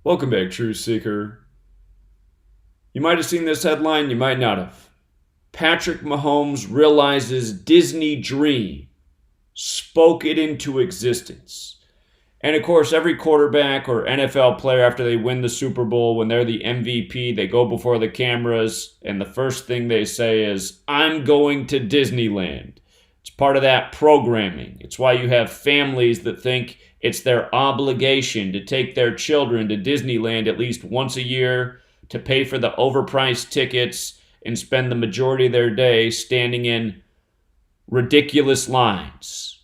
Welcome back, Truth Seeker. You might have seen this headline, you might not have. Patrick Mahomes realizes Disney dream, spoke it into existence. And of course, every quarterback or NFL player, after they win the Super Bowl, when they're the MVP, they go before the cameras, and the first thing they say is, "I'm going to Disneyland." It's part of that programming. It's why you have families that think it's their obligation to take their children to Disneyland at least once a year, to pay for the overpriced tickets and spend the majority of their day standing in ridiculous lines.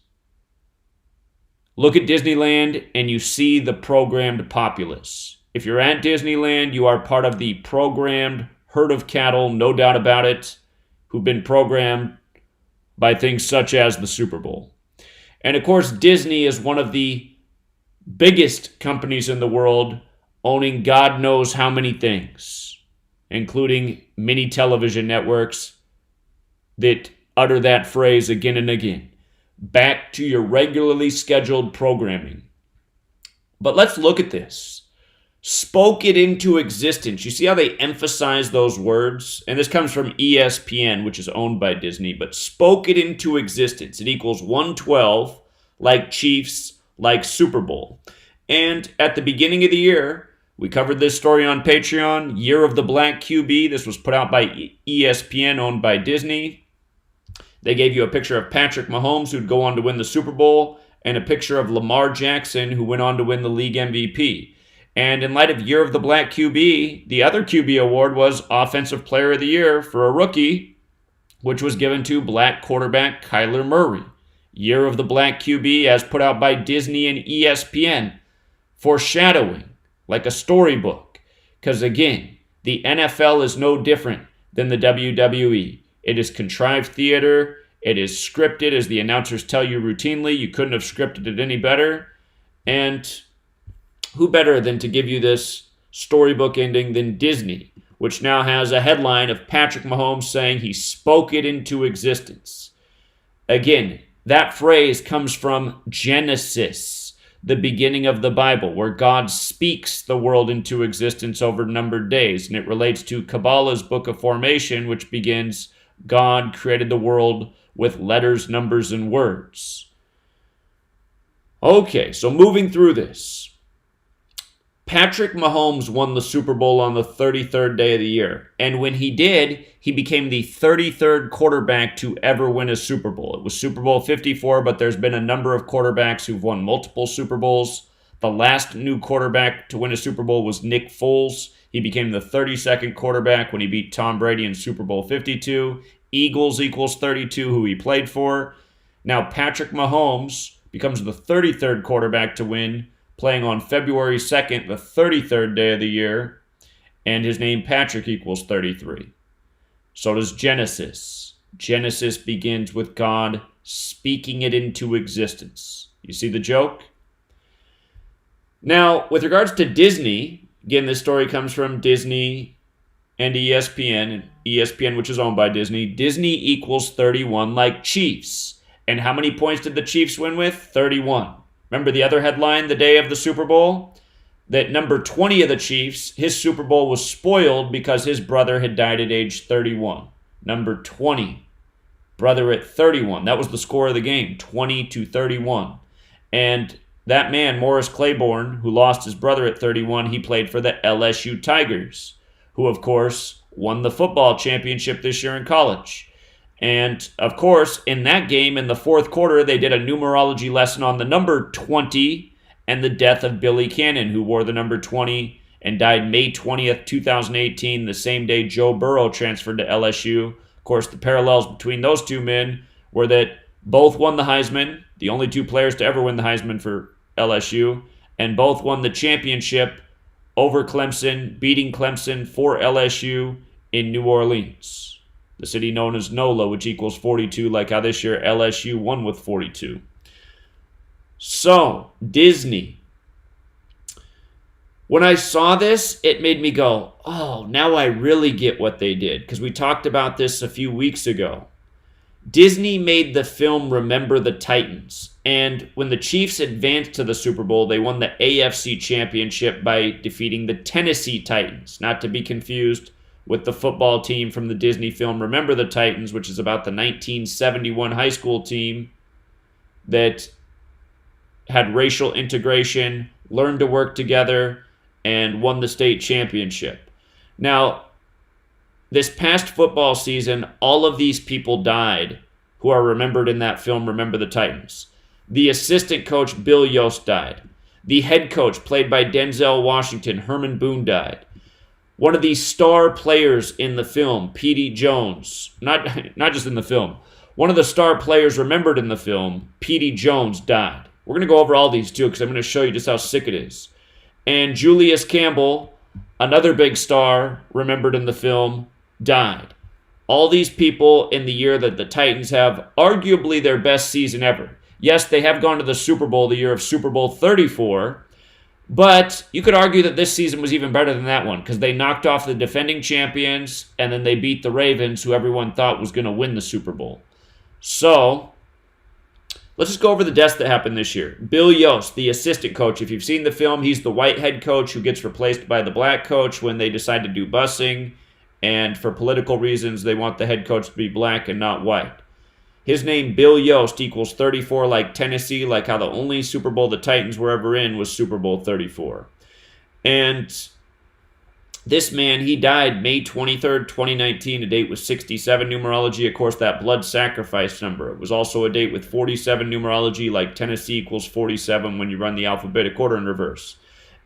Look at Disneyland and you see the programmed populace. If you're at Disneyland, you are part of the programmed herd of cattle, no doubt about it, who've been programmed by things such as the Super Bowl. And of course, Disney is one of the biggest companies in the world, owning God knows how many things, including many television networks that utter that phrase again and again. Back to your regularly scheduled programming. But let's look at this. Spoke it into existence. You see how they emphasize those words? And this comes from ESPN, which is owned by Disney, but spoke it into existence. It equals 112, like Chiefs, like Super Bowl. And at the beginning of the year, we covered this story on Patreon, Year of the Black QB. This was put out by ESPN, owned by Disney. They gave you a picture of Patrick Mahomes, who'd go on to win the Super Bowl, and a picture of Lamar Jackson, who went on to win the league MVP. And in light of Year of the Black QB, the other QB award was Offensive Player of the Year for a rookie, which was given to black quarterback Kyler Murray. Year of the Black QB, as put out by Disney and ESPN, foreshadowing, like a storybook. Because again, the NFL is no different than the WWE. It is contrived theater. It is scripted, as the announcers tell you routinely. You couldn't have scripted it any better. And who better than to give you this storybook ending than Disney, which now has a headline of Patrick Mahomes saying he spoke it into existence. Again, that phrase comes from Genesis, the beginning of the Bible, where God speaks the world into existence over numbered days. And it relates to Kabbalah's Book of Formation, which begins, God created the world with letters, numbers, and words. Okay, so moving through this. Patrick Mahomes won the Super Bowl on the 33rd day of the year. And when he did, he became the 33rd quarterback to ever win a Super Bowl. It was Super Bowl 54, but there's been a number of quarterbacks who've won multiple Super Bowls. The last new quarterback to win a Super Bowl was Nick Foles. He became the 32nd quarterback when he beat Tom Brady in Super Bowl 52. Eagles equals 32, who he played for. Now Patrick Mahomes becomes the 33rd quarterback to win, playing on February 2nd, the 33rd day of the year, and his name Patrick equals 33. So does Genesis. Genesis begins with God speaking it into existence. You see the joke? Now, with regards to Disney, again, this story comes from Disney and ESPN, which is owned by Disney. Disney equals 31, like Chiefs. And how many points did the Chiefs win with? 31. Remember the other headline the day of the Super Bowl? That number 20 of the Chiefs, his Super Bowl was spoiled because his brother had died at age 31. Number 20, brother at 31. That was the score of the game, 20-31. And that man, Morris Claiborne, who lost his brother at 31, he played for the LSU Tigers, who, of course, won the football championship this year in college. And, of course, in that game, in the fourth quarter, they did a numerology lesson on the number 20 and the death of Billy Cannon, who wore the number 20 and died May 20th, 2018, the same day Joe Burrow transferred to LSU. Of course, the parallels between those two men were that both won the Heisman, the only two players to ever win the Heisman for LSU, and both won the championship over Clemson, beating Clemson for LSU in New Orleans, the city known as NOLA, which equals 42, like how this year LSU won with 42. So, Disney. When I saw this, it made me go, oh, now I really get what they did, because we talked about this a few weeks ago. Disney made the film Remember the Titans. And when the Chiefs advanced to the Super Bowl, they won the AFC Championship by defeating the Tennessee Titans, not to be confused with the football team from the Disney film Remember the Titans, which is about the 1971 high school team that had racial integration, learned to work together, and won the state championship. Now, this past football season, all of these people died who are remembered in that film, Remember the Titans. The assistant coach, Bill Yost, died. The head coach, played by Denzel Washington, Herman Boone, died. One of the star players in the film, Petey Jones, not just in the film, one of the star players remembered in the film, Petey Jones, died. We're going to go over all these too because I'm going to show you just how sick it is. And Julius Campbell, another big star remembered in the film, died. All these people in the year that the Titans have arguably their best season ever. Yes, they have gone to the Super Bowl the year of Super Bowl 34, but you could argue that this season was even better than that one because they knocked off the defending champions and then they beat the Ravens, who everyone thought was going to win the Super Bowl. So, let's just go over the deaths that happened this year. Bill Yost, the assistant coach. If you've seen the film, he's the white head coach who gets replaced by the black coach when they decide to do busing. And for political reasons, they want the head coach to be black and not white. His name, Bill Yost, equals 34 like Tennessee, like how the only Super Bowl the Titans were ever in was Super Bowl 34. And this man, he died May 23rd, 2019, a date with 67 numerology. Of course, that blood sacrifice number. It was also a date with 47 numerology, like Tennessee equals 47 when you run the alphabetic order in reverse.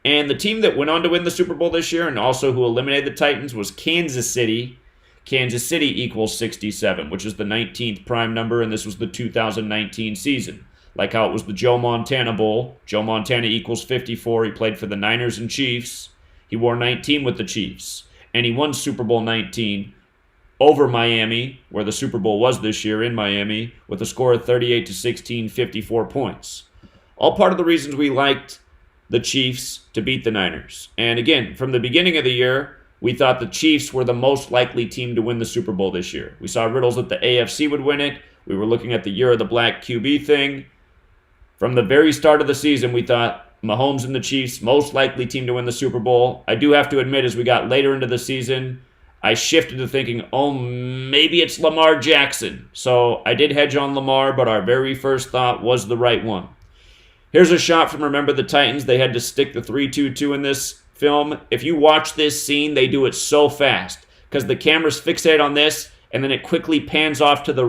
And the team that went on to win the Super Bowl this year and also who eliminated the Titans was Kansas City. Kansas City equals 67, which is the 19th prime number, and this was the 2019 season. Like how it was the Joe Montana Bowl. Joe Montana equals 54. He played for the Niners and Chiefs. He wore 19 with the Chiefs, and he won Super Bowl 19 over Miami, where the Super Bowl was this year in Miami, with a score of 38-16, 54 points. All part of the reasons we liked the Chiefs to beat the Niners. And again, from the beginning of the year, we thought the Chiefs were the most likely team to win the Super Bowl this year. We saw riddles that the AFC would win it. We were looking at the year of the black QB thing. From the very start of the season, we thought Mahomes and the Chiefs, most likely team to win the Super Bowl. I do have to admit, as we got later into the season, I shifted to thinking, oh, maybe it's Lamar Jackson. So I did hedge on Lamar, but our very first thought was the right one. Here's a shot from Remember the Titans. They had to stick the 3-2-2 in this film. If you watch this scene, they do it so fast because the camera's fixated on this, and then it quickly pans off to the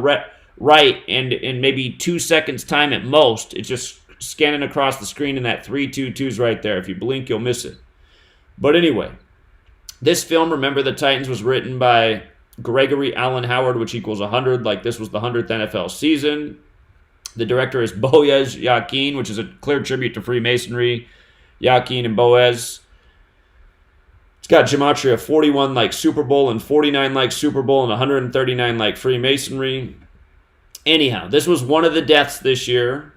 right, and in maybe 2 seconds' time at most, it's just scanning across the screen, and that 3-2-2's right there. If you blink, you'll miss it. But anyway, this film, Remember the Titans, was written by Gregory Allen Howard, which equals 100, like this was the 100th NFL season. The director is Boaz Yakin, which is a clear tribute to Freemasonry. Yakin and Boaz. It's got Gematria 41 like Super Bowl and 49 like Super Bowl and 139 like Freemasonry. Anyhow, this was one of the deaths this year.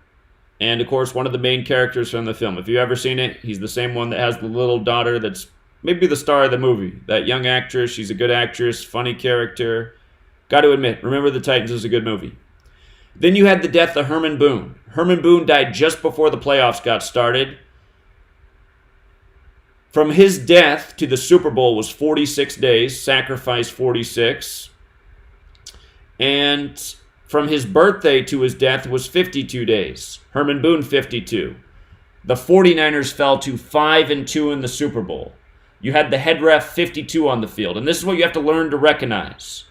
And, of course, one of the main characters from the film. If you've ever seen it, he's the same one that has the little daughter that's maybe the star of the movie. That young actress, she's a good actress, funny character. Got to admit, Remember the Titans is a good movie. Then you had the death of Herman Boone. Herman Boone died just before the playoffs got started. From his death to the Super Bowl was 46 days, sacrifice 46. And from his birthday to his death was 52 days. Herman Boone, 52. The 49ers fell to 5-2 in the Super Bowl. You had the head ref 52 on the field. And this is what you have to learn to recognize.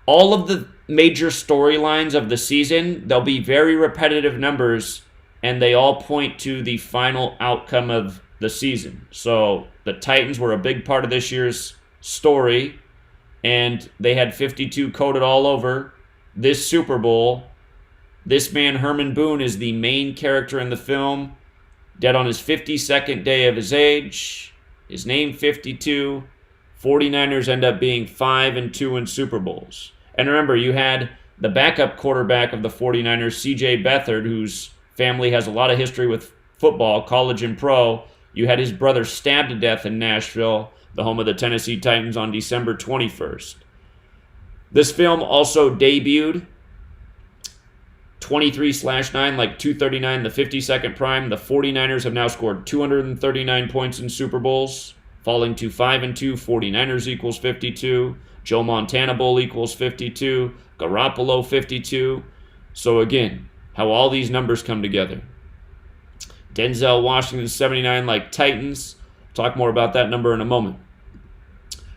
All of the major storylines of the season, they'll be very repetitive numbers, and they all point to the final outcome of the season. So the Titans were a big part of this year's story, and they had 52 coded all over this Super Bowl. This man, Herman Boone, is the main character in the film, dead on his 52nd day of his age. His name, 52. 49ers end up being 5-2 in Super Bowls. And remember, you had the backup quarterback of the 49ers, C.J. Beathard, whose family has a lot of history with football, college and pro. You had his brother stabbed to death in Nashville, the home of the Tennessee Titans, on December 21st. This film also debuted 23/9, like 239, the 52nd prime. The 49ers have now scored 239 points in Super Bowls, falling to 5-2. 49ers equals 52. Joe Montana Bowl equals 52. Garoppolo 52. So again, how all these numbers come together. Denzel Washington 79, like Titans. Talk more about that number in a moment.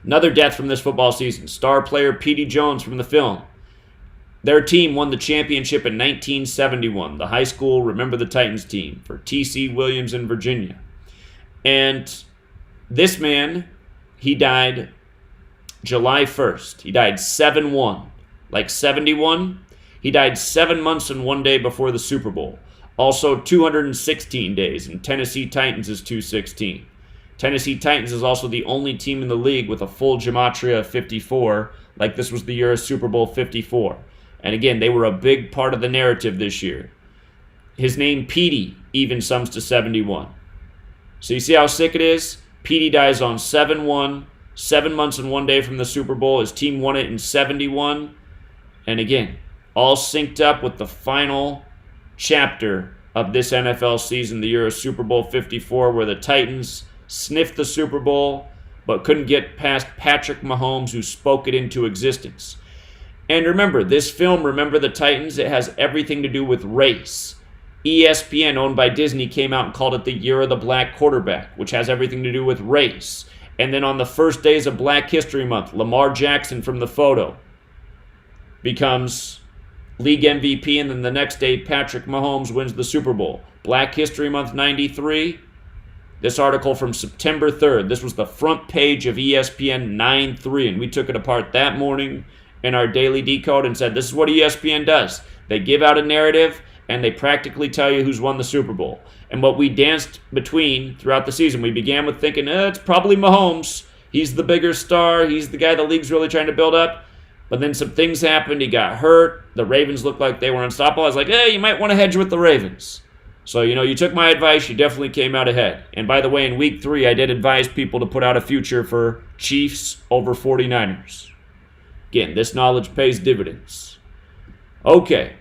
Another death from this football season. Star player Petey Jones from the film. Their team won the championship in 1971. The high school Remember the Titans team for T.C. Williams in Virginia. And this man, he died July 1st. He died 7-1. Like 71, he died 7 months and 1 day before the Super Bowl. Also 216 days, and Tennessee Titans is 216. Tennessee Titans is also the only team in the league with a full Gematria of 54, like this was the year of Super Bowl 54. And again, they were a big part of the narrative this year. His name, Petey, even sums to 71. So you see how sick it is? Petey dies on 7-1, 7 months and 1 day from the Super Bowl. His team won it in 71. And again, all synced up with the final chapter of this NFL season, the year of Super Bowl 54, where the Titans sniffed the Super Bowl but couldn't get past Patrick Mahomes, who spoke it into existence. And remember, this film, Remember the Titans, it has everything to do with race. ESPN, owned by Disney, came out and called it the Year of the Black Quarterback, which has everything to do with race. And then on the first days of Black History Month, Lamar Jackson from the photo becomes league MVP, and then the next day, Patrick Mahomes wins the Super Bowl. Black History Month 93, this article from September 3rd. This was the front page of ESPN 9/3, and we took it apart that morning in our daily decode and said, this is what ESPN does. They give out a narrative, and they practically tell you who's won the Super Bowl. And what we danced between throughout the season, we began with thinking, it's probably Mahomes. He's the bigger star. He's the guy the league's really trying to build up. But then some things happened. He got hurt. The Ravens looked like they were unstoppable. I was like, you might want to hedge with the Ravens. So, you took my advice. You definitely came out ahead. And by the way, in week 3, I did advise people to put out a future for Chiefs over 49ers. Again, this knowledge pays dividends. Okay.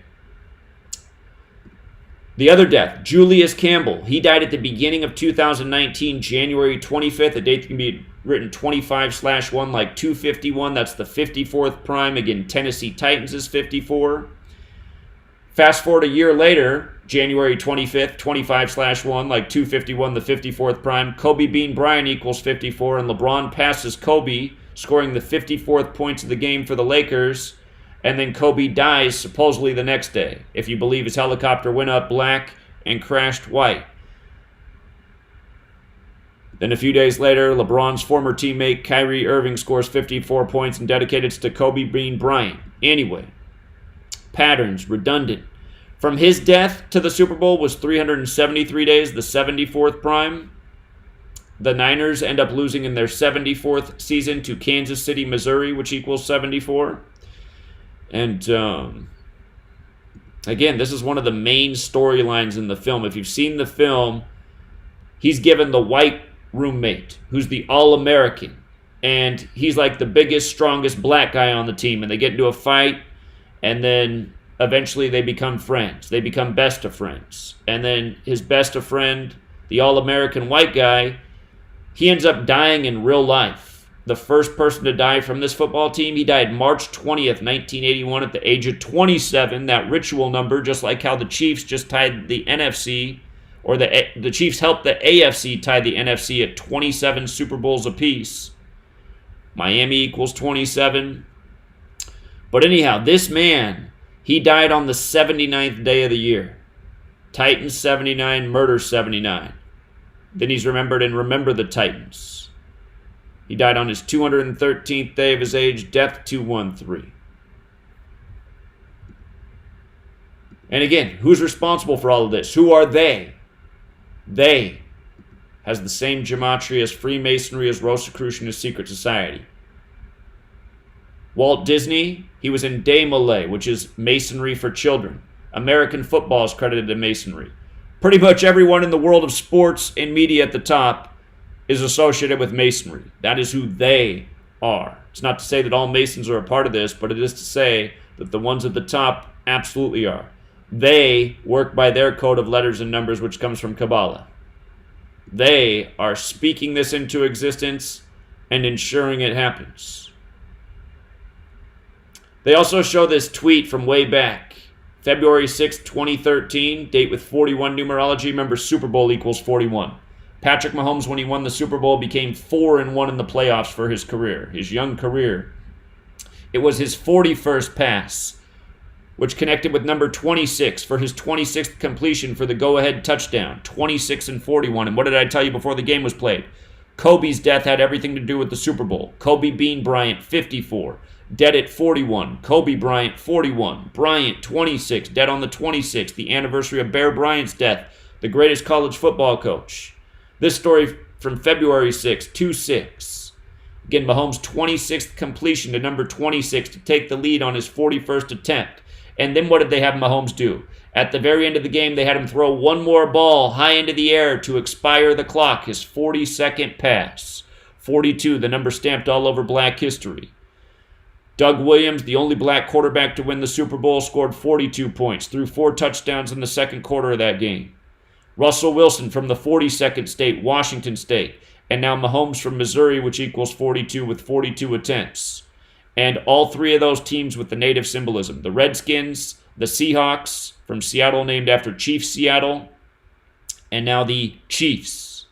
The other death, Julius Campbell. He died at the beginning of 2019, January 25th, a date that can be written 25/1, like 251. That's the 54th prime. Again, Tennessee Titans is 54. Fast forward a year later, January 25th, 25/1, like 251, the 54th prime. Kobe Bean Bryant equals 54, and LeBron passes Kobe, scoring the 54th points of the game for the Lakers. And then Kobe dies supposedly the next day, if you believe his helicopter went up black and crashed white. Then a few days later, LeBron's former teammate Kyrie Irving scores 54 points and dedicates to Kobe Bean Bryant. Anyway, patterns, redundant. From his death to the Super Bowl was 373 days, the 74th prime. The Niners end up losing in their 74th season to Kansas City, Missouri, which equals 74. And again, this is one of the main storylines in the film. If you've seen the film, he's given the white roommate, who's the All-American. And he's like the biggest, strongest black guy on the team. And they get into a fight, and then eventually they become friends. They become best of friends. And then his best of friend, the All-American white guy, he ends up dying in real life. The first person to die from this football team, he died March 20th, 1981 at the age of 27, that ritual number, just like how the Chiefs just tied the NFC, or the Chiefs helped the AFC tie the NFC at 27 Super Bowls apiece. Miami equals 27. But anyhow, this man, he died on the 79th day of the year. Titans 79, murder 79. Then he's remembered in Remember the Titans. He died on his 213th day of his age, death 213. And again, who's responsible for all of this? Who are they? They has the same gematria as Freemasonry, as Rosicrucian, as Secret Society. Walt Disney, he was in De Malay, which is Masonry for children. American football is credited to Masonry. Pretty much everyone in the world of sports and media at the top is associated with Masonry. That is who they are. It's not to say that all Masons are a part of this, but it is to say that the ones at the top absolutely are. They work by their code of letters and numbers, which comes from Kabbalah. They are speaking this into existence and ensuring it happens. They also show this tweet from way back. February 6, 2013, date with 41 numerology. Remember, Super Bowl equals 41. Patrick Mahomes, when he won the Super Bowl, became 4-1 in the playoffs for his career, his young career. It was his 41st pass, which connected with number 26 for his 26th completion for the go-ahead touchdown, 26-41. And what did I tell you before the game was played? Kobe's death had everything to do with the Super Bowl. Kobe Bean Bryant, 54. Dead at 41. Kobe Bryant, 41. Bryant, 26. Dead on the 26th, the anniversary of Bear Bryant's death, the greatest college football coach. This story from February 6, 2-6. Again, Mahomes' 26th completion to number 26 to take the lead on his 41st attempt. And then what did they have Mahomes do? At the very end of the game, they had him throw one more ball high into the air to expire the clock, his 42nd pass. 42, the number stamped all over black history. Doug Williams, the only black quarterback to win the Super Bowl, scored 42 points, threw 4 touchdowns in the second quarter of that game. Russell Wilson from the 42nd state, Washington State. And now Mahomes from Missouri, which equals 42 with 42 attempts. And all three of those teams with the native symbolism. The Redskins, the Seahawks from Seattle, named after Chief Seattle. And now the Chiefs.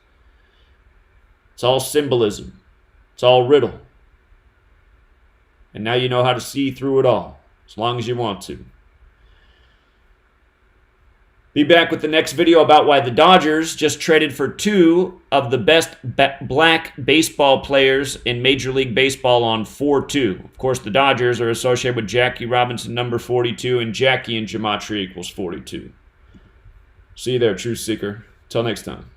It's all symbolism. It's all riddle. And now you know how to see through it all, as long as you want to. Be back with the next video about why the Dodgers just traded for 2 of the best black baseball players in Major League Baseball on 4-2. Of course, the Dodgers are associated with Jackie Robinson, number 42, and Jackie in Gematria equals 42. See you there, Truth Seeker. Till next time.